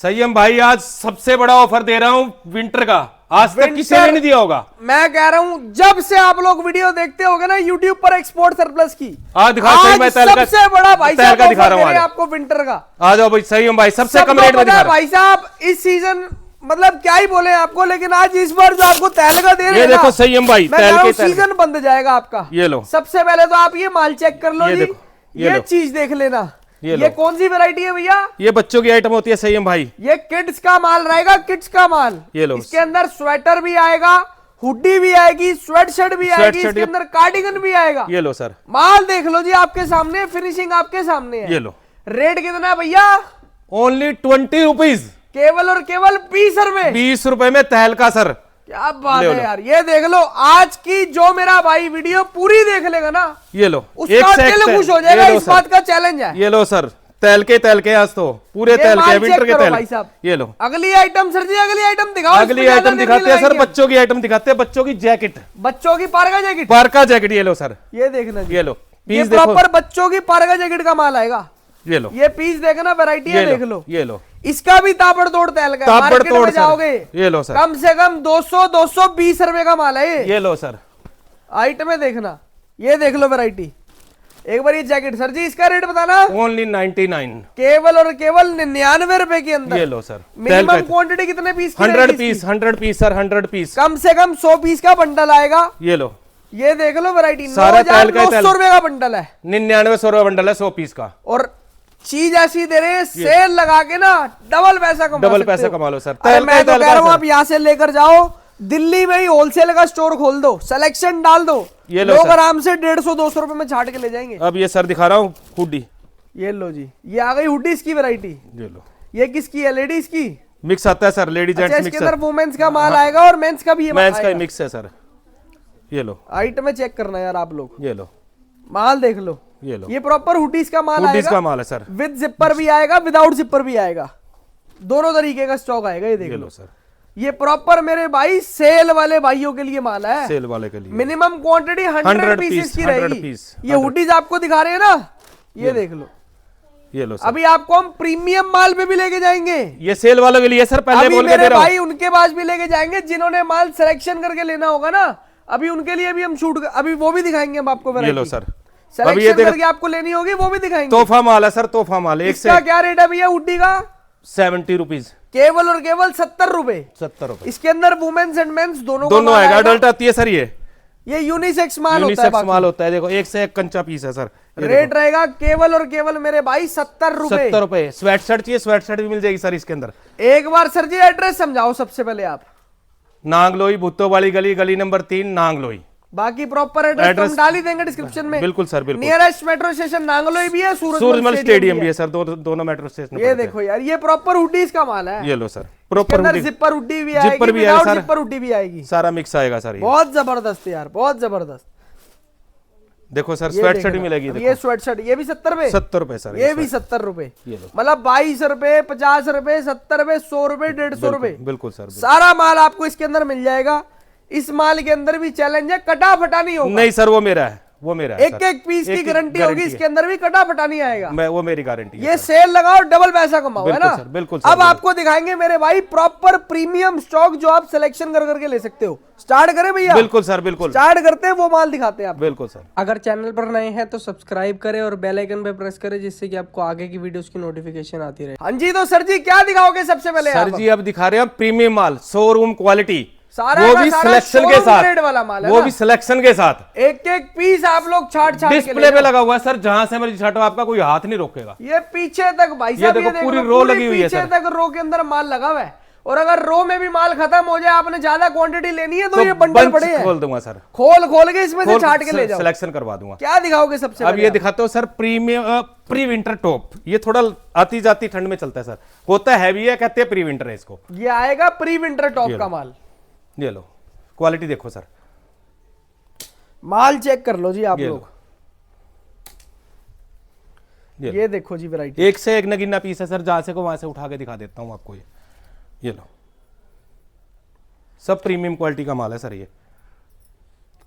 संयम भाई आज सबसे बड़ा ऑफर दे रहा हूं विंटर का। आज तक किसी ने नहीं दिया होगा। मैं कह रहा हूं जब से आप लोग वीडियो देखते होगे ना यूट्यूब पर एक्सपोर्ट सरप्लस की, आज दिखा मैं सबसे बड़ा भाई साहब दिखा रहा हूं आपको विंटर का। आ जाओ भाई संयम भाई सबसे कम रेट में दिखा रहा हूं भाई साहब। इस सीजन मतलब क्या ही बोले आपको, लेकिन आज इस बार जो आपको तैल का दे रहे हैं, ये देखो संयम भाई तैल के सीजन बंद जाएगा आपका। ये लो सबसे पहले तो आप ये माल चेक कर लो जी, ये चीज देख लेना। ये कौन सी वैरायटी है भैया? ये बच्चों की आइटम होती है संयम भाई। ये किड्स का माल रहेगा, किड्स का माल। ये लो इसके अंदर स्वेटर भी आएगा, हुडी भी आएगी, स्वेट शर्ट भी आएगी, इसके अंदर कार्डिगन भी आएगा। ये लो सर, माल देख लो जी आपके सामने, फिनिशिंग आपके सामने है। ये लो। रेट कितना है भैया? ओनली 20 रुपीज, केवल और केवल 20 रुपए। 20 रुपए में तहलका सर। क्या बात है यार। ये देख लो, आज की जो मेरा भाई वीडियो पूरी देख लेगा ना, ये लो उसका दिल खुश हो जाएगा। इस बात का चैलेंज है। ये लो सर, तैल के आज तो पूरे तैल के विंटर के तैल। भाई साहब ये लो अगली आइटम सर जी, अगली आइटम दिखाओ। अगली आइटम दिखाते हैं सर, बच्चों की आइटम दिखाते हैं। बच्चों की जैकेट, बच्चों की पारगा जैकेट, पारका जैकेट। ये लो सर, ये देखना जी। ये लो ये पीस देखो, प्रॉपर बच्चों की पारगा जैकेट का माल आएगा। ये लो, ये पीस देखना, वैरायटी है देख लो। ये लो, इसका भी ताबड़तोड़ तैल का मार्केट में जाओगे, ये लो सर, कम से कम 200-220 रुपए का माल है ये लो सर। आइटम देखना, ये देख लो वैरायटी। एक बार ये जैकेट सर जी, इसका रेट बताना। ओनली 99, केवल और केवल 99 रुपए के अंदर। ये लो सर। मिनिमम क्वांटिटी कितने पीस की? 100 पीस, 100 पीस सर, 100 पीस। कम से कम 100 पीस का बंडल आएगा। ये लो, ये देख लो वैरायटी। सारा तैल का 9,900 रुपए का बंडल है। 9900 रुपए बंडल है 100 पीस का। और चीज ऐसी दे रहे हैं, सेल लगा के ना डबल पैसा कमा लो सर। मैं तो कह रहा हूँ आप यहाँ से लेकर जाओ, दिल्ली में ही होलसेल का स्टोर खोल दो, सिलेक्शन डाल दो, ये लो लोग आराम से 150-200 रुपए में छाट के ले जाएंगे। अब ये सर दिखा रहा हूँ हुडी। ये लो जी, ये आ गई हुडीज की वैरायटी। ये लो, ये किसकी है? लेडीज की मिक्स आता है सर, लेडीज जेंट्स मिक्स। इसके अंदर वुमेन्स का माल आएगा और मेंस का भी। मेंस का मिक्स है सर। ये लो, आइटम चेक करना यार आप लोग। ये लो, माल देख लो। ये लो, ये प्रॉपर हुडीज का माल आएगा। हुडीज का माल है सर। विद जिपर भी आएगा, विदाउट जिपर भी आएगा, दोनों तरीके का स्टॉक आएगा। ये देख लो सर, ये प्रॉपर मेरे भाई सेल वाले भाइयों के लिए माल है। सेल वाले के लिए मिनिमम क्वांटिटी 100 पीसेस की रहेगी। ये हुडीज आपको दिखा रहे हैं ना, ये देख लो। ये लो सर। अभी आपको हम प्रीमियम माल पे भी लेके जाएंगे। ये सेल वालों के लिए सर, पहले बोल के दे रहा हूं। भाई उनके पास भी लेके जाएंगे जिन्होंने माल सिलेक्शन करके लेना होगा ना। अभी उनके लिए भी हम शूट, अभी वो भी दिखाएंगे हम आपको। ये लो सर, सिलेक्शन करके आपको लेनी होगी, वो भी दिखाएंगे। तोहफा माल है सर, तोहफा माल। एक इसका क्या रेट है भैया हुडी का? 70 रुपीज, केवल और केवल 70 रुपए। 70 रुपए। इसके अंदर वुमेन्स एंड मेंस दोनों आएगा। अडल्ट आती है सर। ये यूनिसेक्स माल माल होता है। देखो एक से एक कंचा पीस है सर। रेट रहेगा केवल और केवल मेरे भाई 70 रुपए। 70 रुपए। स्वेट शर्ट चाहिए, स्वेट शर्ट भी मिल जाएगी सर इसके अंदर। एक बार सर जी एड्रेस समझाओ सबसे पहले आप। नांगलोई, भुत्तो वाली गली, गली नंबर 3 नांगलोई। बाकी प्रॉपर एड्रेस हम डाल ही देंगे डिस्क्रिप्शन में। बिल्कुल सर, बिल्कुल। नियरेस्ट मेट्रो स्टेशन नांगलोई भी है, सूरजमल स्टेडियम भी है सर। दोनों मेट्रो स्टेशन। ये देखो यार, ये प्रॉपर हुडीज का माल है। ये लो सर, प्रॉपर जिपर हुडी भी आएगी, जिपर भी आएगा सर, जिपर हुडी भी आएगी, सारा मिक्स आएगा सर। बहुत जबरदस्त यार, बहुत जबरदस्त। देखो सर, स्वेट शर्ट मिलेगी। ये स्वेट शर्ट, ये भी 70 रुपए। 70 रुपए सर, ये भी 70 रुपए। मतलब 22 रुपए, 50 रुपए, 70 रुपए, 100 रुपए, 150 रुपए। बिल्कुल सर, सारा माल आपको इसके अंदर मिल जाएगा। इस माल के अंदर भी चैलेंज है, कटा फटा नहीं होगा। नहीं सर, वो मेरा है, वो मेरा है। एक एक पीस की गारंटी होगी, इसके अंदर भी कटा फटा नहीं आएगा। वो मेरी गारंटी है। ये सेल लगाओ, डबल पैसा कमाओ, है ना? बिल्कुल। अब आपको दिखाएंगे मेरे भाई प्रॉपर प्रीमियम स्टॉक जो आप सिलेक्शन कर करके ले सकते हो। स्टार्ट करें भैया? बिल्कुल सर, बिल्कुल स्टार्ट करते हैं, वो माल दिखाते हैं आप। बिल्कुल सर। अगर चैनल पर नए हैं तो सब्सक्राइब करें और बेल आइकन पे प्रेस करें, जिससे कि आपको आगे की वीडियोस की नोटिफिकेशन आती रहे। हाँ जी, तो सर जी क्या दिखाओगे सबसे पहले? सर जी अब दिखा रहे हैं प्रीमियम माल, शोरूम क्वालिटी, सारा वो भी सिलेक्शन के साथ वाला माल है, वो भी सिलेक्शन के साथ। एक एक पीस आप लोग छाट डिस्प्ले पे लगा हुआ है सर, जहां से मर्जी छाटो, आपका कोई हाथ नहीं रोकेगा। ये पीछे तक भाई साहब, ये देखो पूरी रो लगी हुई है सर। पीछे तक रो के अंदर माल लगा हुआ है। और अगर रो में भी माल खत्म हो जाए, आपने ज्यादा क्वांटिटी लेनी है तो ये बंडल पड़े हैं, खोल दूंगा सर। खोल के इसमें से छाट के ले जाओ, सिलेक्शन करवा दूंगा। क्या दिखाओगे सबसे अब ये दिखाते हो sir premium pre winter top. ये थोड़ा आती जाती ठंड में चलता है सर, होता है हैवी है, कहते हैं प्री विंटर है इसको। ये आएगा प्री विंटर टॉप का माल। ये लो, क्वालिटी देखो सर, माल चेक कर लो जी आप लोग। ये देखो जी वैरायटी, एक से एक नगीना पीस है सर, जहां से को वहां से उठा के दिखा देता हूं आपको। ये लो, सब प्रीमियम क्वालिटी का माल है सर। ये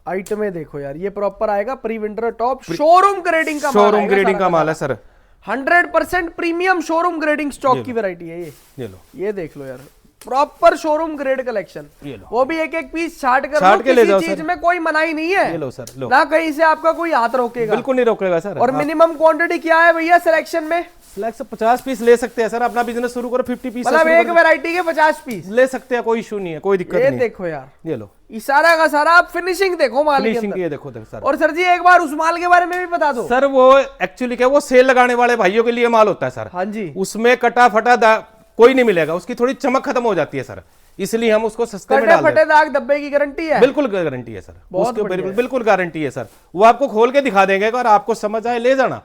आइटमें देखो यार, ये प्रॉपर आएगा pre winter top, showroom grading का शोरूम ग्रेडिंग का माल है sir. 100% premium showroom grading stock की वैरायटी है ये लो, ये देख लो यार, प्रॉपर शोरूम ग्रेड कलेक्शन, ये लो, वो भी एक एक पीस छाट कर छाट लो, के ले जाओ किसी चीज सर। में कोई मनाही नहीं है, ये लो सर, लो, ना कहीं से आपका कोई हाथ रोकेगा, बिल्कुल नहीं रोकेगा सर। और मिनिमम क्वांटिटी क्या है भैया सिलेक्शन में? सिलेक्शन 50 पीस ले सकते हैं सर, अपना बिजनेस शुरू करो 50 पीस मतलब एक वैरायटी के 50 पीस ले सकते हैं, कोई इशू नहीं है, कोई दिक्कत ये नहीं। देखो यार, ये लो, ये सारा का सारा आप फिनिशिंग देखो माल के फिनिशिंग अंदर। ये देखो सर। और सर जी एक बार उस माल के बारे में भी बता दो। सर वो एक्चुअली क्या, वो सेल लगाने वाले भाइयों के लिए माल होता है सर। हाँ जी, उसमें कटा फटा कोई नहीं मिलेगा, उसकी थोड़ी चमक खत्म हो जाती है सर, इसलिए हम उसको सस्ते में कटे डाल देते फटे हैं। दाग धब्बे की गारंटी है? बिल्कुल गारंटी है सर, बहुत उसके बढ़िया है। बिल्कुल गारंटी है सर। वो आपको खोल के दिखा देंगे, अगर आपको समझ आए ले जाना,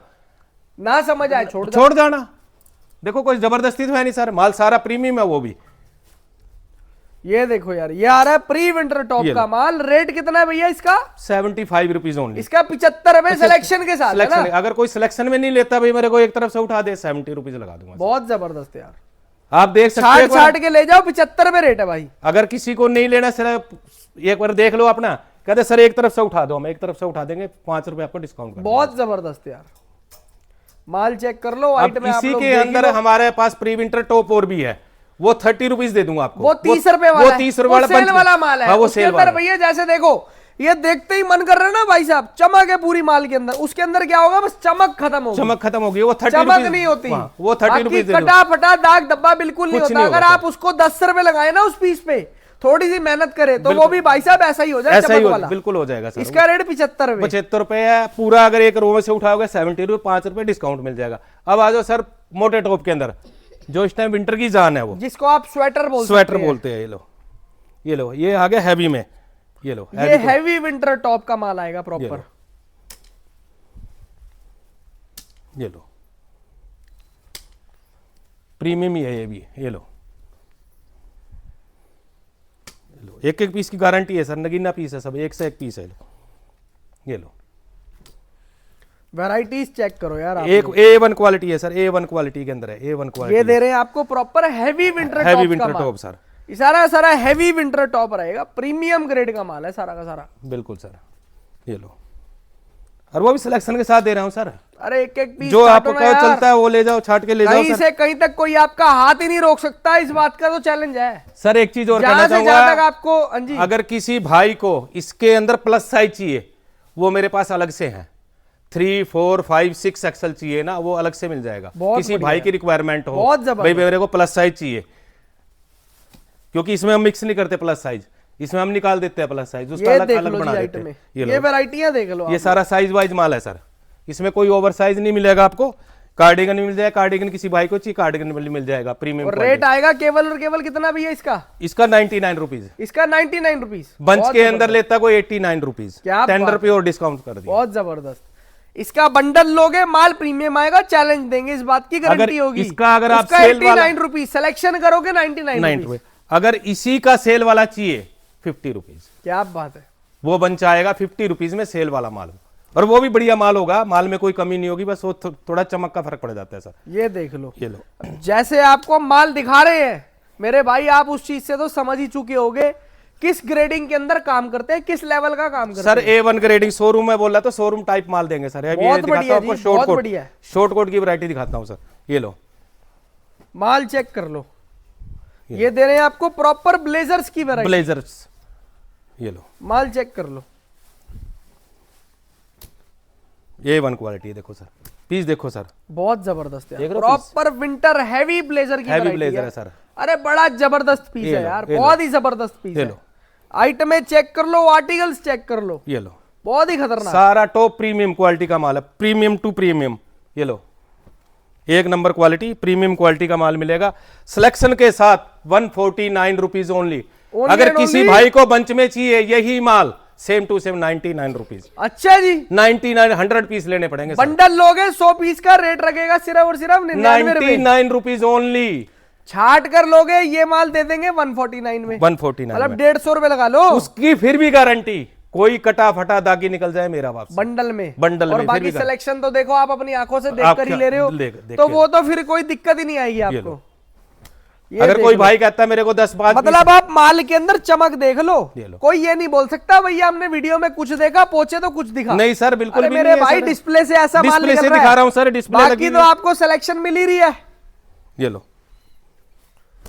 ना समझ आए छोड़ दो। छोड़ जाना। देखो कोई जबरदस्ती तो है नहीं सर, माल सारा प्रीमियम है वो भी। ये देखो यार, ये आ रहा है प्री विंटर टॉप ये का माल। रेट कितना है भैया इसका? 75 रुपीज ओनली। इसका 75 रुपए सिलेक्शन के साथ है ना? सिलेक्शन, अगर कोई सिलेक्शन में नहीं लेता भाई, मेरे को एक तरफ से उठा दे, 70 रुपीज लगा दूंगा। बहुत जबरदस्त यार, आप देख सकते छाट हैं, छाट के ले जाओ, 75 रुपए रेट है भाई। अगर किसी को नहीं लेना सर, एक बार देख लो अपना, कहते सर एक तरफ से उठा दो, हम एक तरफ से उठा देंगे, 5 रुपए आपको डिस्काउंट कर बहुत जबरदस्त यार, माल चेक कर लो। अब आइटम में आप इसी लोग के देख ही अंदर लो। हमारे पास प्री विंटर टॉप और भी है, वो 30 रुपीज दे दूंगा आपको। वो 30 रुपए वाला वो है, 30 रुपए वो वाला सेल वाला माल है। हाँ, वो उसके सेल अंदर वाला। भैया जैसे देखो, ये देखते ही मन कर रहा है ना भाई साहब, चमक है पूरी माल के अंदर। उसके अंदर क्या होगा, बस चमक खत्म होगी, चमक खत्म होगी, वो 30 चमक रुपीज नहीं होती। वो 30 रुपीज दे दूंगा। कटा फटा दाग धब्बा बिल्कुल नहीं कुछ होता। नहीं अगर होगा आप उसको 10 रुपए लगाए ना उस पीस पे, थोड़ी सी मेहनत करे तो वो भी भाई साहब ऐसा ही हो जाए, ऐसा ही चमक वाला। बिल्कुल हो जाएगा सर। इसका रेट 75 रुपए। 75 रुपए है पूरा। अगर एक रो में से उठाओगे 70 रुपए, 5 रुपए डिस्काउंट मिल जाएगा। अब आ जाओ सर मोटे टॉप के अंदर, जो इस टाइम विंटर की जान है, वो जिसको आप स्वेटर स्वेटर बोलते हैं। ये लो, ये लो, ये आ गया हैवी में। ये लो, ये हैवी विंटर टॉप का माल आएगा प्रॉपर। ये लो, प्रीमियम ही है ये भी। ये लो, एक एक पीस की गारंटी है सर, नगीना पीस है सब, एक से एक पीस है। ये लो, वैराइटीज चेक करो यार आप। एक A1 क्वालिटी है सर, A1 क्वालिटी के अंदर है, A1 ये क्वालिटी। दे रहे हैं आपको proper heavy winter heavy top का विंटर माल। टॉप सर, ये सारा सारा हैवी विंटर टॉप रहेगा, प्रीमियम ग्रेड का माल है सारा का सारा। बिल्कुल सर। ये लो, और वो भी सिलेक्शन के साथ दे रहा हूँ सर। अरे एक एक पीस जो काटो आपको ना क्या यार। चलता है वो ले जाओ, छाट के ले जाओ कहीं सर। से कहीं तक कोई आपका हाथ ही नहीं रोक सकता, इस बात का तो चैलेंज है। सर एक चीज और कहना जहां से जहां तक चाहूंगा, आपको, हाँ जी, अगर किसी भाई को इसके अंदर प्लस साइज चाहिए, वो मेरे पास अलग से है। 3, 4, 5, 6 एक्सल चाहिए ना, वो अलग से मिल जाएगा। बहुत किसी बढ़िया भाई है। की रिक्वायरमेंट हो, बहुत जबरदस्त। भाई मेरे को प्लस साइज चाहिए, क्योंकि इसमें हम मिक्स नहीं करते प्लस साइज, इसमें हम निकाल देते हैं प्लस साइज, उसका ये अलग देख अलग लो बना जी देते आइटम में, हैं। ये वैरायटियां देख लो ये आप। सारा साइज वाइज माल है सर, इसमें कोई ओवर साइज नहीं मिलेगा आपको। कार्डिगन मिल जाएगा, कार्डिगन किसी भाई को चाहिए कार्डिगन मिल जाएगा प्रीमियम। और रेट आएगा केवल और केवल कितना भैया इसका? इसका 99 रुपीज। इसका 99 रुपीज। बंच के अंदर लेता कोई 89 रुपीज, क्या 10 बात रुपये और डिस्काउंट कर दिया। बहुत जबरदस्त। इसका बंडल लोगे, माल प्रीमियम आएगा, चैलेंज देंगे, इस बात की गारंटी होगी। इसका अगर आप उसका सेल वाला 89 रुपीज, सिलेक्शन करोगे 99 9 रुपीज। रुपए। अगर इसी का सेल वाला चाहिए 50 रुपीज, क्या बात है। वो बंच आएगा 50 रुपीज में सेल वाला माल, और वो भी बढ़िया माल होगा, माल में कोई कमी नहीं होगी, बस वो थोड़ा चमक का फर्क पड़ जाता है सर। ये देख लो, ये लो, जैसे आपको माल दिखा रहे हैं मेरे भाई, आप उस चीज से तो समझ ही चुके होगे किस ग्रेडिंग के अंदर काम करते हैं, किस लेवल का काम करते सर हैं। A1 ग्रेडिंग शोरूम है, बोल रहा तो शोरूम टाइप माल देंगे सर। अभी ये बहुत दिखाता बढ़िया हूं आपको जी, शॉर्ट बहुत कोट, बढ़िया। शॉर्ट कोट की वैरायटी दिखाता हूँ सर। ये लो, माल चेक कर लो, ये दे रहे हैं आपको प्रॉपर ब्लेजर्स की वैरायटी। ब्लेजर्स। ये लो, माल चेक कर लो, A1 क्वालिटी देखो सर, पीस देखो सर, बहुत जबरदस्त देख है। रहे हो प्रॉपर विंटर हैवी ब्लेजर की हैवी वैरायटी ब्लेजर है है सर। अरे बड़ा जबरदस्त पीस ये है लो, यार, ये लो। बहुत ही जबरदस्त पीस ये है। लो, आइटमें चेक कर लो, आर्टिकल्स चेक कर लो, ये लो, बहुत ही खतरनाक। सारा टॉप प्रीमियम क्वालिटी का माल है, प्रीमियम टू प्रीमियम। ये लो, एक नंबर क्वालिटी, प्रीमियम क्वालिटी का माल मिलेगा सिलेक्शन के साथ 149 रुपीज ओनली। Only अगर and किसी only? भाई को बंच में चाहिए यही माल, सेम टू सेम 99 रुपीज। अच्छा जी, 99, 100 पीस लेने पड़ेंगे सर। बंडल लोगे 100 पीस का रेट रखेगा सिर्फ और सिर्फ 99 रुपए। 99 रुपीज ओनली। छाट कर लोगे ये माल दे देंगे 149 में, 149 मतलब में। 150 रुपए लगा लो उसकी फिर भी गारंटी, कोई कटा फटा दागी निकल जाए मेरा वापस। बंडल में। बंडल और में फिर बाकी भी सिलेक्शन तो देखो आप अपनी आंखों से देख आप कर ही क्या- ले रहे हो, देख तो के। वो तो फिर कोई दिक्कत ही नहीं आएगी ये आपको। लो। अगर कोई भाई कहता है मेरे को 10-5 मतलब आप माल के अंदर चमक देख लो, ये लो। कोई ये नहीं बोल सकता भैया हमने वीडियो में कुछ देखा, पहुंचे तो कुछ दिखा। नहीं सर, बिल्कुल अरे भी मेरे नहीं है भाई सर। डिस्प्ले से ऐसा माल डिस्प्ले निकल से रहा दिखा है। रहा हूं सर, डिस्प्ले बाकी लगी तो आपको सिलेक्शन मिल ही रही है। ये लो,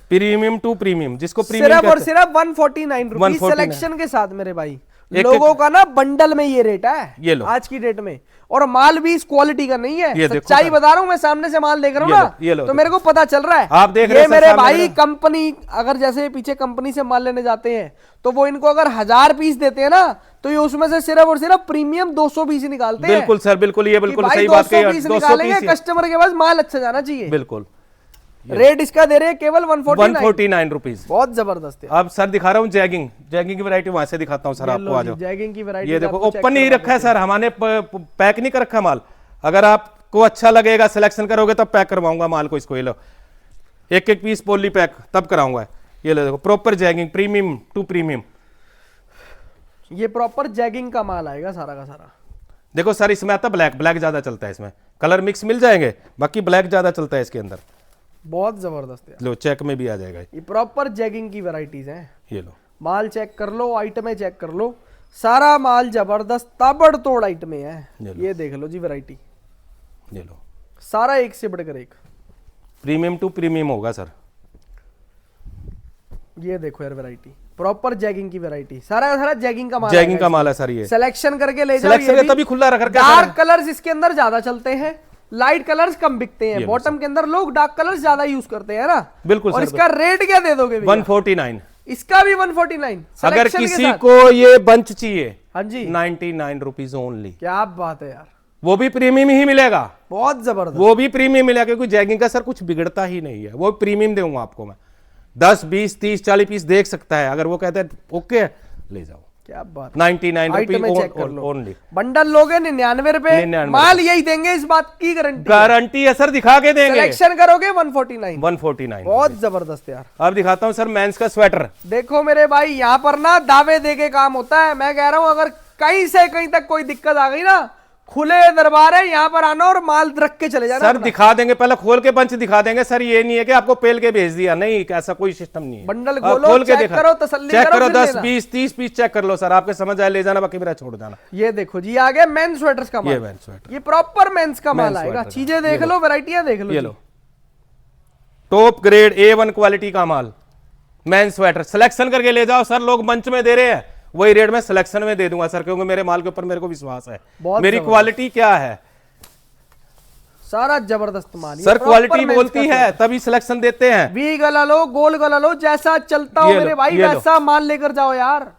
प्रीमियम टू प्रीमियम, जिसको प्रीमियम सिर्फ और कहते हैं। सिर्फ 149 रुपीज 149 सिलेक्शन के साथ मेरे भाई। एक लोगों का ना बंडल में ये रेट है ये लो। आज की डेट में, और माल भी इस क्वालिटी का नहीं है। ये देखो सच्चाई सर। बता रहा हूं, मैं सामने से माल देख रहा हूं ये ना, लो, तो मेरे को पता चल रहा है। आप देख रहे ये हैं सर मेरे सामने भाई मेरा। कंपनी, अगर जैसे पीछे कंपनी से माल लेने जाते हैं तो वो इनको अगर 1000 पीस देते हैं ना, तो ये उसमें से सिर्फ और सिर्फ प्रीमियम 200 पीस निकालते हैं। बिल्कुल सर, बिल्कुल, ये कि बिल्कुल भाई सही बात 200 कही। पीस 200 निकालेंगे, पीस, कस्टमर के पास माल अच्छा जाना चाहिए। बिल्कुल। रेट इसका दे रहे हैं केवल 149 रुपीज। बहुत जबरदस्त है। अब सर दिखा रहा हूँ जैगिंग की वैरायटी वहां से दिखाता हूँ सर आपको। आ जाओ, जैगिंग की वैरायटी ये देखो ओपन नहीं रखा है सर, हमने पैक नहीं कर रखा माल। अगर आपको अच्छा लगेगा, सिलेक्शन करोगे तब पैक करवाऊंगा माल को। इसको ये लो, एक एक पीस पोली पैक तब कराऊंगा। ये लो देखो, प्रॉपर जैगिंग, प्रीमियम टू प्रीमियम। ये प्रॉपर जैगिंग का माल आएगा सारा का सारा। देखो सर, इसमें आता ब्लैक ज्यादा चलता है, इसमें कलर मिक्स मिल जाएंगे, बाकी ब्लैक ज्यादा चलता है इसके अंदर। बहुत जबरदस्त है। लो, चेक में भी आ जाएगा। ये प्रॉपर जैगिंग की वैरायटीज हैं। ये लो, माल चेक कर लो, आइटमें चेक कर लो, सारा माल जबरदस्त ताबड़तोड़ आइटमें है। ये देख लो जी वैरायटी, ये लो, सारा एक से बढ़कर एक। प्रीमियम टू प्रीमियम होगा सर। ये देखो यार वैरायटी, प्रॉपर जैगिंग की वैरायटी, सारा का सारा जैगिंग का माल। जैगिंग का माल है सर। ये सिलेक्शन करके ले जाओ। सिलेक्शन तभी खुला रख रखा है सर। डार्क कलर्स इसके अंदर ज्यादा चलते हैं, लाइट कलर्स कम बिकते हैं। बॉटम के अंदर लोग डार्क कलर्स ज्यादा यूज करते हैं ना। बिल्कुल और सर, इसका रेट क्या दे दोगे भैया? 149। इसका भी 149। अगर Selection के किसी साथ। को ये बंच चाहिए, हाँ जी, 99 रुपीज ओनली। क्या बात है यार, वो भी प्रीमियम ही मिलेगा, बहुत जबरदस्त। वो भी प्रीमियम मिलेगा, क्योंकि जैगिंग का सर कुछ बिगड़ता ही नहीं है। वो प्रीमियम दूंगा आपको मैं। 10 20 30 40 पीस देख सकता है, अगर वो कहते हैं ओके ले जाओ। क्या बात, 99 आइटमें चेक कर रुपीज लो। ओनली। बंडल लोगे 99 रुपए, 99 माल यही देंगे, इस बात की गारंटी। गारंटी है सर, दिखा के देंगे। सिलेक्शन करोगे 149। 149। बहुत जबरदस्त यार। अब दिखाता हूं सर मेंस का स्वेटर। देखो मेरे भाई, यहाँ पर ना दावे दे के काम होता है। मैं कह रहा हूँ अगर कहीं से कहीं तक कोई दिक्कत आ गई ना, खुले दरबार है, यहाँ पर आना और माल रख के चले जाना। सर दिखा देंगे, पहले खोल के बंच दिखा देंगे सर। ये नहीं है कि आपको पेल के भेज दिया, नहीं, ऐसा कोई सिस्टम नहीं है। बंडल आप खोलो, खोल के चेक देखा, करो, तसल्ली चेक करो, करो, फिर 10 लेना। 20 30 पीस चेक कर लो सर, आपके समझ आए ले जाना, बाकी मेरा छोड़ जाना। ये देखो जी, आ गया मेंस स्वेटर्स का माल। ये मेंस स्वेटर, ये प्रॉपर मेंस का माल मेंस आएगा। स्वेटर। चीजें देख लो, वैरायटियां देख लो। ये लो, टॉप ग्रेड A1 क्वालिटी का माल, मेंस स्वेटर। सिलेक्शन करके ले जाओ सर, लोग मंच में दे रहे हैं, वही रेट में सिलेक्शन में दे दूंगा सर, क्योंकि मेरे माल के ऊपर मेरे को विश्वास है। बहुत मेरी क्वालिटी क्या है सारा जबरदस्त माल। सर, क्वालिटी बोलती है तभी सिलेक्शन देते हैं। वी गला लो, गोल गला लो, जैसा चलता हो ये लो, मेरे भाई ये लो। वैसा माल लेकर जाओ यार।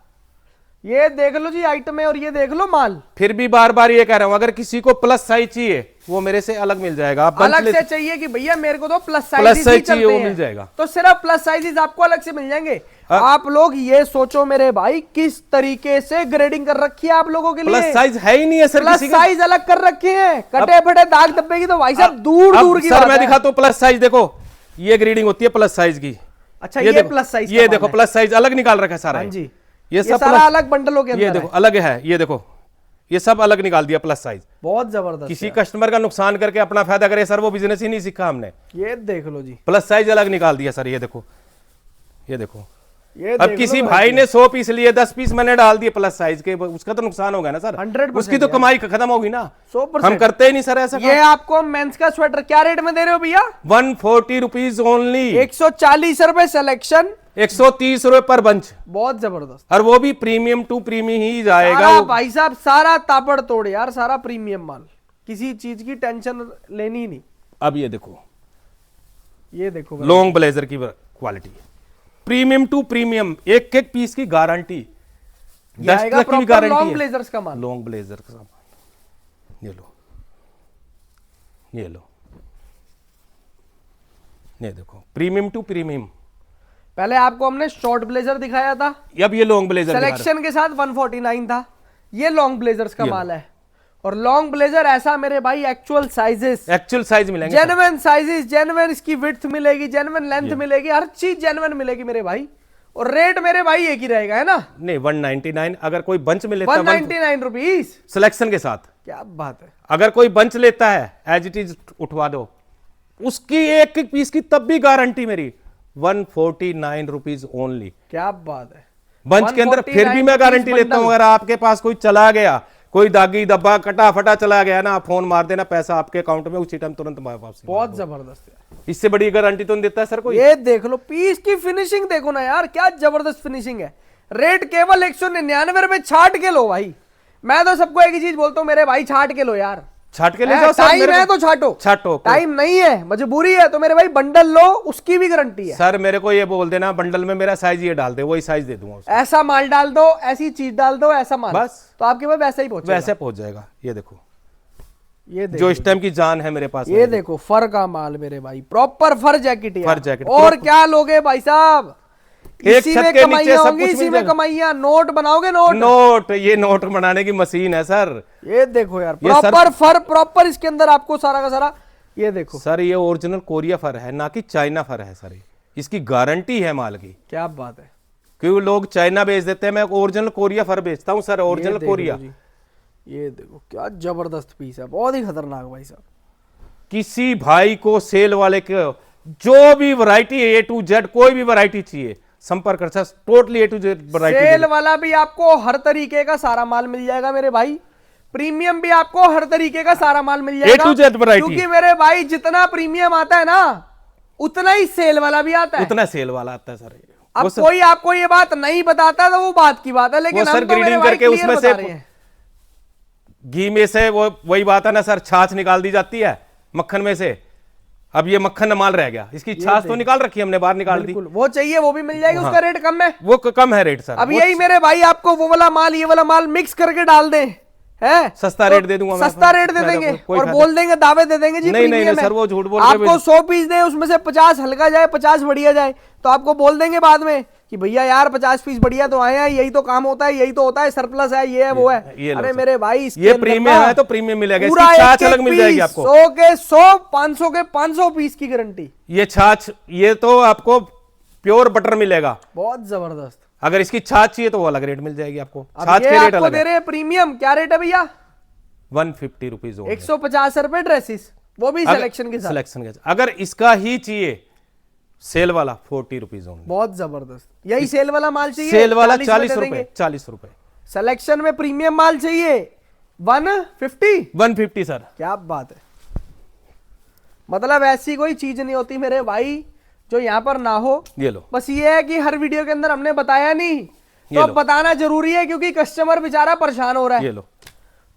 ये देख लो जी आइटम, और ये देख लो माल। फिर भी बार बार ये कह रहा हूं, अगर किसी को प्लस साइज चाहिए वो मेरे से अलग मिल जाएगा। आप अलग से चाहिए कि भैया मेरे को तो प्लस साइज चाहिए, वो मिल जाएगा। तो सिर्फ प्लस साइजेस आपको अलग से मिल जाएंगे। आप लोग ये सोचो मेरे भाई, किस तरीके से ग्रेडिंग कर रखी है आप लोगों के लिए। प्लस साइज है ही नहीं है सर, प्लस किसी का। साइज अलग कर रखे हैं, कटे फटे दाग धब्बे की तो भाई साहब दूर दूर की सर बात मैं है। दिखाता हूं प्लस साइज, देखो ये ग्रेडिंग होती है प्लस साइज की। अच्छा, ये देखो, प्लस साइज ये देखो प्लस साइज अलग निकाल रखा है सारा। हाँ जी, ये सब सारा अलग बंडलों के अंदर ये देखो अलग है, ये देखो ये सब अलग निकाल दिया प्लस साइज। बहुत जबरदस्त। किसी कस्टमर का नुकसान करके अपना फायदा करे सर, वो बिजनेस ही नहीं सीखा हमने। ये देख लो जी, प्लस साइज अलग निकाल दिया सर। ये देखो, ये देखो, ये अब किसी भाई ने 100 पीस लिए, 10 पीस मैंने डाल दिए प्लस साइज के, उसका तो नुकसान होगा ना सर। 100% उसकी तो कमाई खत्म होगी ना। 100%। हम करते ही नहीं सर ऐसा। ये आपको मेंस का स्वेटर क्या रेट में दे रहे हो भैया? 140 रुपीज ओनली। 140 रुपए सिलेक्शन, 130 रुपए पर बंच, बहुत जबरदस्त। और वो भी प्रीमियम टू प्रीमियम ही जाएगा। सारा भाई साहब सारा ताबड़ तोड़ यार, सारा प्रीमियम माल, किसी चीज की टेंशन लेनी ही नहीं। अब ये देखो, ये देखो लॉन्ग ब्लेजर की क्वालिटी, प्रीमियम टू प्रीमियम, एक एक पीस की गारंटी, ये आएगा की भी प्रॉपर गारंटी लॉन्ग है। ब्लेजर्स का माल। लॉन्ग ब्लेजर का सामान, ये लो, ये लो, ये देखो, प्रीमियम टू प्रीमियम। पहले आपको हमने शॉर्ट ब्लेजर दिखाया था, अब ये लॉन्ग ब्लेजर सिलेक्शन के साथ 149 था। ये लॉन्ग ब्लेजर्स का माल है, और लॉन्ग ब्लेजर ऐसा मेरे भाई एक्चुअल साइजेस, एक्चुअल साइज मिलेंगे, जेन्युइन साइजेस, जेन्युइन इसकी विड्थ मिलेगी, जेन्युइन लेंथ मिलेगी, हर चीज जेन्युइन मिलेगी मेरे भाई। और रेट मेरे भाई एक ही रहेगा, है ना? नहीं 199, अगर कोई बंच में लेता है 199 रुपीज सिलेक्शन के साथ। क्या बात है। अगर कोई बंच लेता है एज इट इज उठवा दो, उसकी एक एक पीस की तब भी गारंटी मेरी 149 रुपीज ओनली। क्या बात है। बंच के अंदर फिर भी मैं गारंटी लेता हूं, अगर आपके पास कोई चला गया, कोई दागी दब्बा कटा फटा चला गया ना, आप फोन मार देना, पैसा आपके अकाउंट में उसी टाइम तुरंत वापस। बहुत जबरदस्त यार, इससे बड़ी गारंटी तो नहीं देता है सर कोई। ये देख लो पीस की फिनिशिंग देखो ना यार, क्या जबरदस्त फिनिशिंग है। रेट केवल 199 रुपए। छाट के लो भाई, मैं तो सबको एक ही चीज बोलता हूँ मेरे भाई, छाट के लो यार। छाट के ले जाओ सर, टाइम है तो छाटो, छाटो। टाइम नहीं है मजबूरी है तो मेरे भाई बंडल लो, उसकी भी गारंटी है। सर मेरे को ये बोल देना बंडल में मेरा साइज ये डाल दे, वही साइज दे दूंगा उसको। ऐसा माल डाल दो, ऐसी चीज डाल दो, ऐसा माल, बस तो आपके पास वैसा ही पहुंचेगा। वैसे पहुंच जाएगा। ये देखो, ये देखो, जो इस टाइम की जान है मेरे पास। ये देखो फर का माल मेरे भाई, प्रॉपर फर जैकेट है। फर जैकेट, और क्या लोगे भाई साहब, एक इसी छत में के नीचे कमाइयां सब होंगी, कुछ इसी मिल में जाएगा। कमाइयां। नोट बनाओगे, नोट नोट, ये नोट बनाने की मशीन है सर। ये देखो यार, ये सर- प्रॉपर फर, प्रॉपर इसके अंदर आपको सारा का सारा। ये देखो सर ये ओरिजिनल कोरिया फर है, ना कि चाइना फर है सर। इसकी गारंटी है माल की। क्या बात है। क्योंकि लोग चाइना बेच देते हैं, मैं ओरिजिनल कोरिया फर बेचता हूँ सर, ये ओरिजिनल देख कोरिया। लो जी, ये देखो क्या जबरदस्त पीस है, बहुत ही खतरनाक भाई साहब। किसी भाई को सेल वाले को जो भी वैरायटी ए टू जेड कोई भी वैरायटी चाहिए, संपर्क कर सकते, totally A to Z variety. Sale वाला भी आपको हर तरीके का सारा माल मिल जाएगा मेरे भाई, प्रीमियम भी आपको हर तरीके का सारा माल मिल जाएगा, A to Z variety। क्योंकि मेरे भाई जितना प्रीमियम आता है ना, उतना ही सेल वाला भी आता है। उतना सेल वाला आता है सर। अब कोई आपको ये बात नहीं बताता तो वो बात की बात है, लेकिन वो सर हम तो मेरे ग्रेडिंग भाई करके clear उसमें बता से रहे हैं। घी में से वो वही बात है ना सर, छाछ निकाल दी जाती है मक्खन में से। अब ये मक्खन माल रह गया, इसकी छाछ तो निकाल रखी हमने, बाहर निकाल दी। बिल्कुल, वो चाहिए वो भी मिल जाएगी, उसका रेट कम है, वो कम है रेट सर। अब यही मेरे भाई आपको वो वाला माल ये वाला माल मिक्स करके डाल दें, है सस्ता रेट दे दूंगा मैं। सस्ता रेट दे देंगे कोई और फायदा बोल देंगे, दावे दे देंगे जी नहीं, नहीं, प्रीमियम नहीं, है। सर, वो झूठ बोल के आपको 100 पीस दे, उसमें से 50 हल्का जाए, 50 बढ़िया जाए, तो आपको बोल देंगे बाद में कि भैया यार 50 पीस बढ़िया तो आए हैं, यही तो काम होता है, यही तो होता है, सरप्लस है, ये है वो है। अरे मेरे भाई ये प्रीमियम है तो प्रीमियम मिलेगा, पूरा इसकी छाछ एक अलग मिल जाएगी आपको। 100 के 100, 500 के 500 पीस की गारंटी। ये छाछ, ये तो आपको प्योर बटर मिलेगा, बहुत जबरदस्त। अगर इसकी छाछ चाहिए तो वो अलग रेट मिल जाएगी आपको। अब छाछ ये के रेट आपको अलग दे है। रहे हैं प्रीमियम, क्या रेट है भैया? 150 रुपीज 150 रुपए ड्रेसेस, वो भी सिलेक्शन के साथ। सिलेक्शन के साथ। अगर इसका ही चाहिए सेल वाला 40 रुपीज ओनली। बहुत जबरदस्त। यही सेल वाला माल चाहिए, सेल वाला 40 40 में दे रुपए, देंगे। 40 रुपए। सिलेक्शन में प्रीमियम माल चाहिए 150। 150 सर। क्या बात है, मतलब ऐसी कोई चीज नहीं होती मेरे भाई जो यहाँ पर ना हो। ये लो, बस ये है कि हर वीडियो के अंदर हमने बताया नहीं, ये तो अब लो। बताना जरूरी है, क्योंकि कस्टमर बेचारा परेशान हो रहा है, ये लो।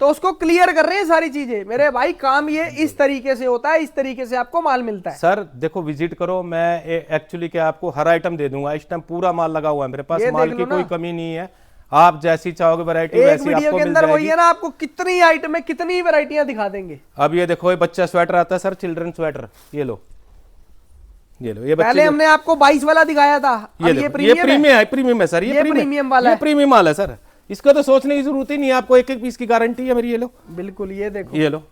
तो उसको क्लियर कर रहे हैं सारी चीजें। मेरे भाई काम ये इस तरीके से होता है, इस तरीके से आपको माल मिलता है। सर देखो, विजिट करो, मैं एक्चुअली क्या आपको हर आइटम दे दूंगा। इस टाइम पूरा माल लगा हुआ है मेरे पास, ये माल देख की लो ना। कोई कमी नहीं है। आप जैसी चाहोगे वैरायटी एक वैसी वीडियो आपको के मिल अंदर वही जाएगी। है ना, आपको कितनी आइटम है, कितनी वैरायटियां दिखा देंगे। अब ये देखो, ये बच्चा स्वेटर आता है सर, चिल्ड्रन स्वेटर। ये लो, ये लो, ये पहले बच्चे हमने आपको 22 वाला दिखाया था, अब ये देखो, प्रीमियम है। प्रीमियम है सर, ये प्रीमियम वाला ये है। प्रीमियम माल है सर। इसका तो सोचने की जरूरत ही नहीं है आपको, एक एक पीस की गारंटी है मेरी। ये लो, बिल्कुल, ये देखो। ये लो।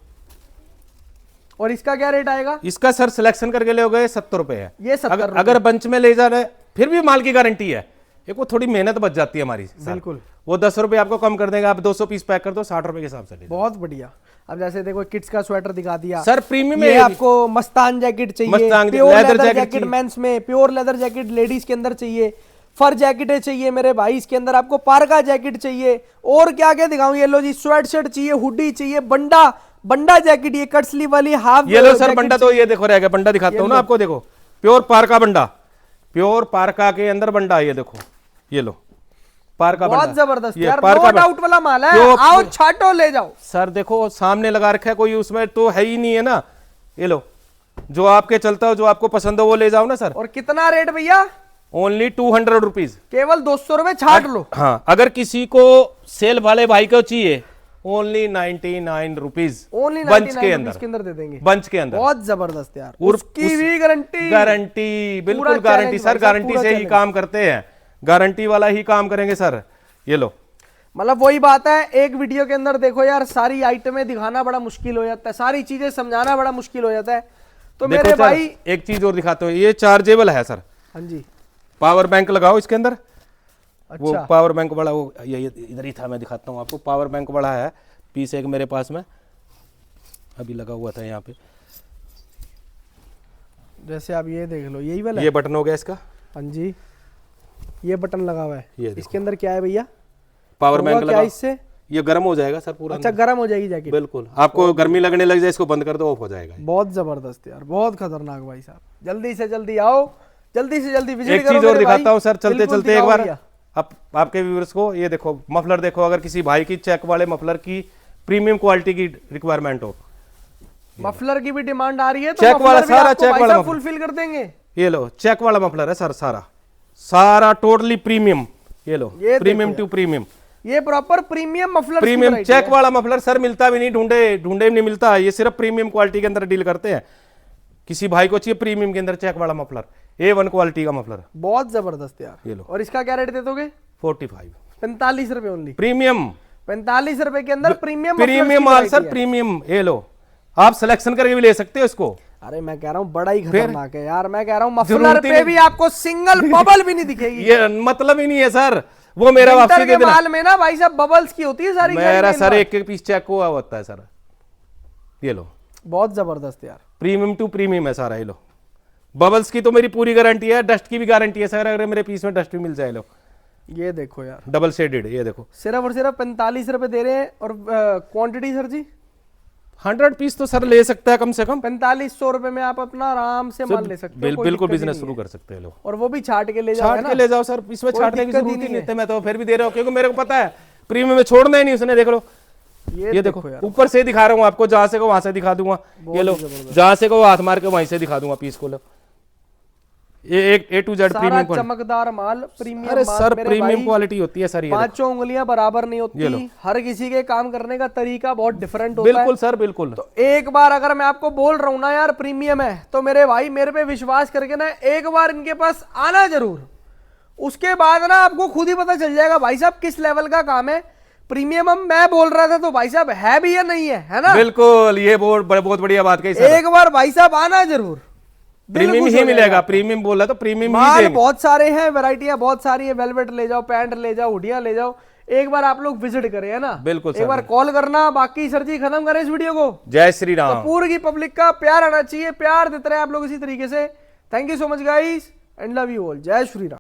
और इसका क्या रेट आएगा? इसका सर सिलेक्शन करके ले गए 70 रुपए है। ये 70 रुपए। अगर बंच में ले जा रहे फिर भी माल की गारंटी है। एक वो थोड़ी मेहनत बच जाती है हमारी सर। बिल्कुल, वो 10 रुपए आपको कम कर देंगे, आप 200 पीस पैक कर दो, 60 रुपए के हिसाब से ले लो। बहुत बढ़िया। अब जैसे देखो किड्स का स्वेटर दिखा दिया सर प्रीमियम ये है। आपको मस्तान जैकेट चाहिए, Mastan pure leather leather jacket jacket चाहिए। मेंस में, प्योर लेदर जैकेट लेडीज के अंदर चाहिए, फर जैकेटें चाहिए मेरे भाई, इसके अंदर आपको पारका जैकेट चाहिए, और क्या क्या दिखाऊं। ये लो जी, स्वेट शर्ट चाहिए, हुडी चाहिए, बंडा जैकेट, ये कट स्लीव वाली हाफ। ये लो सर बंडा, तो ये देखो रहेगा, बंडा दिखाता हूँ ना आपको। देखो प्योर पारका बंडा, प्योर पारका के अंदर बंडा। ये देखो, ये लो पारका बंडा, बहुत जबरदस्त ये यार, पारका नो बंडा। डाउट वाला माल है। जो- आओ छाटो ले जाओ। सर देखो सामने लगा रखा है, कोई उसमें तो है ही नहीं है ना। ये लो, जो आपके चलता हो, जो आपको पसंद हो वो ले जाओ ना सर। और कितना रेट भैया? Only 200 rupees. केवल 200 रुपए छाट लो। हाँ, अगर किसी को सेल वाले भाई को चाहिए, ओनली 99 रुपीज। ओनली बंच 99 के रुपीस अंदर, के अंदर दे देंगे। बंच के अंदर। बहुत जबरदस्त यार, और उसकी भी गारंटी। गारंटी, बिल्कुल पूरा गारंटी challenge सर, भाई साहब, गारंटी पूरा से ही challenge। काम करते हैं, गारंटी वाला ही काम करेंगे सर। ये लो, मतलब वही बात है, एक वीडियो के अंदर देखो यार, सारी आइटमें दिखाना बड़ा मुश्किल हो जाता है, सारी चीजें समझाना बड़ा मुश्किल हो जाता है। तो देखो मेरे सर, भाई, एक चीज और दिखाते हो, ये चार्जेबल है सर। हाँ जी, पावर बैंक लगाओ इसके अंदर। वो अच्छा, पावर बैंक बड़ा, वो ये इधर ही था, मैं दिखाता हूँ आपको। पावर बैंक बड़ा है, पीस एक मेरे पास में अभी लगा हुआ था यहाँ पे। जैसे आप ये देख लो, यही वाला ये बटन हो गया इसका, हाँ जी, ये बटन लगा हुआ है, ये देखो। इसके अंदर क्या है भैया, पावर होगा बैंक क्या लगा, इससे? ये गर्म हो जाएगा सर पूरा। अच्छा गर्म हो जाएगी जैकेट, बिल्कुल, आपको गर्मी लगने लग जाए इसको बंद कर दो, ऑफ हो जाएगा। बहुत जबरदस्त यार, बहुत खतरनाक भाई साहब। जल्दी से जल्दी आओ, जल्दी से जल्दी विजिट एक करो चीज और मेरे भाई। दिखाता हूँ सर, चलते बिल्कुल चलते एक दिखाओ बार भैया। आपके व्यूअर्स को ये देखो मफलर देखो, अगर किसी भाई की चेक वाले मफलर की प्रीमियम क्वालिटी की रिक्वायरमेंट हो, मफलर की भी डिमांड आ रही है तो चेक मफलर वाला भी सारा आपको चेक भाई वाला साहब मफलर। फुलफिल कर देंगे। ये लो चेक वाला मफलर है सर, सारा सारा टोटली प्रीमियम। ये लो ये प्रीमियम टू प्रीमियम, ये proper premium muffler, premium check वाला मफलर सर मिलता भी नहीं, ढूंढे ढूंढे भी नहीं मिलता। ये सिर्फ प्रीमियम क्वालिटी के अंदर डील करते हैं। किसी भाई को चाहिए प्रीमियम के अंदर चेक वाला मफलर, A1 क्वालिटी का मफलर, बहुत जबरदस्त यार। ये लो। और इसका क्या रेट दे दोगे? 45 45 रुपए ओनली, प्रीमियम। 45 रुपए के अंदर प्रीमियम प्रीमियम माल सर, प्रीमियम। ये लो, आप सिलेक्शन करके भी ले सकते हो इसको। अरे मैं कह रहा हूँ बड़ा ही खतरनाक है यार, मैं कह रहा हूँ जरूरत मफलर ही पे भी आपको सिंगल बबल भी नहीं दिखेगी। ये मतलब ही नहीं है सर, वो मेरा विंटर वापसी के दे देना। माल में ना भाई साहब बबल्स की होती है सारी, मेरा सर एक एक पीस चेक हुआ होता है सर। ये लो, बहुत जबरदस्त यार। प्रीमियम टू प्रीमियम है सारा। ये लो, बबल्स की तो मेरी पूरी गारंटी है, डस्ट की भी गारंटी है सर, अगर मेरे पीस में डस्ट भी मिल जाए। लो ये देखो यार, डबल शेडेड, ये देखो सिर्फ और सिर्फ 45 रुपए दे रहे हैं। और क्वांटिटी सर जी 100 पीस तो सर ले सकता है कम से कम। 4500 रुपए में आप अपना आराम से माल ले सकते हो, कोई बिल्कुल दिक्कत ही बिजनेस नहीं शुरू है। कर सकते हैं लोग। और वो भी छाट के ले जाओ, छाट के ले जाओ सर, इसमें कोई छाटने की दिक्कत ही जरूरत ही नहीं नहीं है। मैं तो फिर भी दे रहा हूँ क्योंकि मेरे को पता है प्रीमियम में छोड़ना ही नहीं उसने। देख लो, ये देखो यार, ऊपर से दिखा रहा हूँ आपको, जहां से को वहां से दिखा दूंगा। ये लो, जहां से को हाथ मार के वहीं से दिखा दूंगा पीस को। लो, ये एक A to Z सारा प्रीमियम क्वालिटी। चमकदार माल, प्रीमियम अरे माल सर मेरे प्रीमियम भाई। क्वालिटी होती है सर। ये पांचों उंगलियां बराबर नहीं ये लो। होती, हर किसी के काम करने का तरीका बहुत डिफरेंट होता है। बिल्कुल सर, बिल्कुल। तो एक बार अगर मैं आपको बोल रहा हूं ना यार प्रीमियम है, तो मेरे भाई मेरे पे विश्वास करके ना एक बार इनके पास आना जरूर। उसके बाद ना आपको खुद ही पता चल जाएगा भाई साहब किस लेवल का काम है। प्रीमियम हम मैं बोल रहा था तो भाई साहब है भी या नहीं है ना? बिल्कुल, ये बहुत बढ़िया बात कही सर। एक बार भाई साहब आना जरूर, प्रीमियम ही मिलेगा। प्रीमियम बोला तो प्रीमियम ही माल देंगे। बहुत सारे हैं, वैरायटियां बहुत सारी है। वेलवेट ले जाओ, पैंट ले जाओ, हुडियां ले जाओ। एक बार आप लोग विजिट करें, है ना? बिल्कुल एक सर। बार कॉल करना। बाकी सर जी खत्म करें इस वीडियो को। जय श्री राम। पूरी की पब्लिक का प्यार आना चाहिए, प्यार देते रहे आप लोग इसी तरीके से। Thank you so much guys and love you all. जय श्री राम।